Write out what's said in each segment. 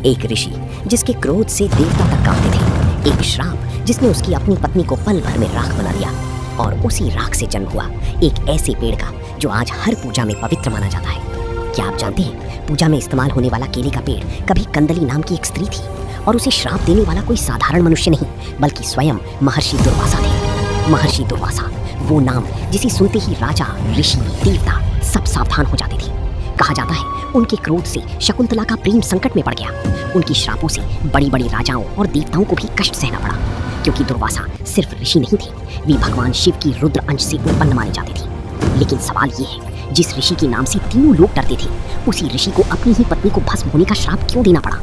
एक ऋषि जिसके क्रोध से देवता तक कांपते थे, एक श्राप जिसने उसकी अपनी पत्नी को पल भर में राख बना दिया, और उसी राख से जन्म हुआ एक ऐसे पेड़ का जो आज हर पूजा में पवित्र माना जाता है। क्या आप जानते हैं, पूजा में इस्तेमाल होने वाला केले का पेड़ कभी कंदली नाम की एक स्त्री थी, और उसे श्राप देने वाला कोई साधारण मनुष्य नहीं बल्कि स्वयं महर्षि दुर्वासा थे। महर्षि दुर्वासा, वो नाम जिसे सुनते ही राजा, ऋषि, देवता सब सावधान हो जाते थे। कहा जाता है उनके क्रोध से शकुंतला का प्रेम संकट में पड़ गया। उनकी श्रापों से बड़ी बड़ी राजाओं और देवताओं को भी कष्ट सहना पड़ा, क्योंकि दुर्वासा सिर्फ ऋषि नहीं थे, वे भगवान शिव की रुद्र अंश से उत्पन्न माने जाते थे। लेकिन सवाल ये है, जिस ऋषि के नाम से तीनों लोग डरते थे, उसी ऋषि को अपनी ही पत्नी को भस्म होने का श्राप क्यों देना पड़ा?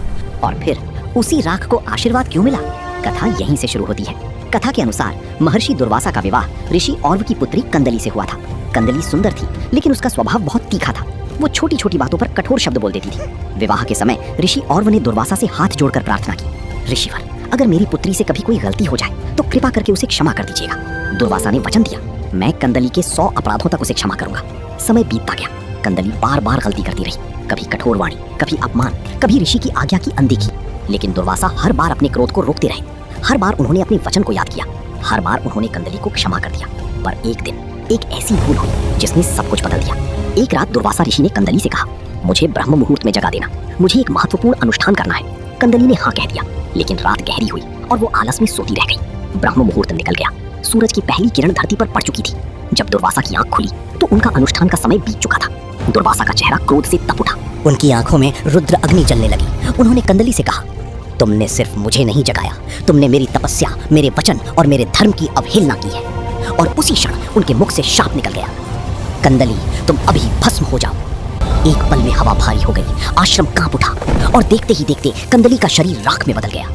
और फिर उसी राख को आशीर्वाद क्यों मिला? कथा यहीं से शुरू होती है। कथा के अनुसार महर्षि दुर्वासा का विवाह ऋषि और्व की पुत्री कंदली से हुआ था। कंदली सुंदर थी, लेकिन उसका स्वभाव बहुत तीखा था। वो छोटी छोटी बातों पर कठोर शब्द बोल देती थी। विवाह के समय ऋषि और्व ने दुर्वासा से हाथ जोड़कर प्रार्थना की, ऋषिवर, अगर मेरी पुत्री से कभी कोई गलती हो जाए तो कृपा करके उसे क्षमा कर दीजिएगा। दुर्वासा ने वचन दिया, मैं कंदली के 100 अपराधों तक उसे क्षमा करूंगा। समय बीतता गया, कंदली बार बार गलती करती रही, कभी कठोर वाणी, कभी अपमान, कभी ऋषि की आज्ञा की अनदेखी। लेकिन दुर्वासा हर बार अपने क्रोध को रोकते रहे। हर बार उन्होंने अपने वचन को याद किया, हर बार उन्होंने कंदली को क्षमा कर दिया। पर एक दिन एक ऐसी भूल हुई जिसने सब कुछ बदल दिया। एक रात दुर्वासा ऋषि ने कंदली से कहा, मुझे ब्रह्म मुहूर्त में जगा देना, मुझे एक महत्वपूर्ण अनुष्ठान करना है। कंदली ने हाँ कह दिया, लेकिन रात गहरी हुई और वो आलस में सोती रह गई। ब्रह्म मुहूर्त निकल गया, सूरज की पहली किरण धरती पर पड़ चुकी थी। जब दुर्वासा की आंख खुली तो उनका अनुष्ठान का समय बीत चुका था। दुर्वासा का चेहरा क्रोध से तप उठा, उनकी आंखों में रुद्र अग्नि जलने लगी। उन्होंने कंदली से कहा, तुमने सिर्फ मुझे नहीं जगाया, तुमने मेरी तपस्या, मेरे वचन और मेरे धर्म की अवहेलना की है। और उसी क्षण उनके मुख से शाप निकल गया, कंदली तुम अभी भस्म हो जाओ। एक पल में हवा भारी हो गई, आश्रम कांप उठा, और देखते ही देखते कंदली का शरीर राख में बदल गया।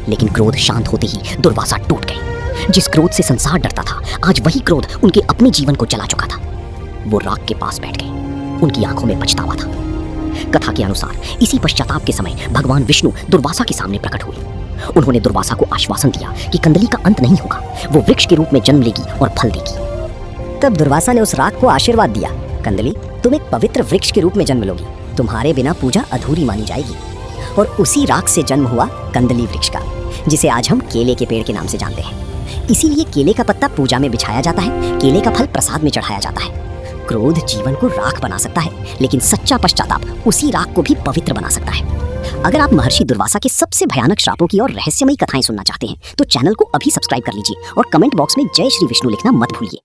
लेकिन क्रोध शांत होते ही दुर्वासा टूट गए। जिस क्रोध से संसार डरता था, आज वही क्रोध उनके अपने जीवन को जला चुका था। वो राख के पास बैठ गए, उनकी आंखों में पछतावा था। कथा के अनुसार इसी पश्चाताप के समय भगवान विष्णु दुर्वासा के सामने प्रकट हुए। उन्होंने दुर्वासा को आश्वासन दिया कि कंदली का अंत नहीं होगा, वो वृक्ष के रूप में जन्म लेगी और फल देगी। तब दुर्वासा ने उस राख को आशीर्वाद दिया, कंदली तुम एक पवित्र वृक्ष के रूप में जन्म लोगी, तुम्हारे बिना पूजा अधूरी मानी जाएगी। और उसी राख से जन्म हुआ कंदली वृक्ष का, जिसे आज हम केले के पेड़ के नाम से जानते हैं। इसीलिए केले का पत्ता पूजा में बिछाया जाता है, केले का फल प्रसाद में चढ़ाया जाता है। क्रोध जीवन को राख बना सकता है, लेकिन सच्चा पश्चाताप उसी राख को भी पवित्र बना सकता है। अगर आप महर्षि दुर्वासा के सबसे भयानक श्रापों की और रहस्यमयी कथाएं सुनना चाहते हैं तो चैनल को अभी सब्सक्राइब कर लीजिए और कमेंट बॉक्स में जय श्री विष्णु लिखना मत भूलिए।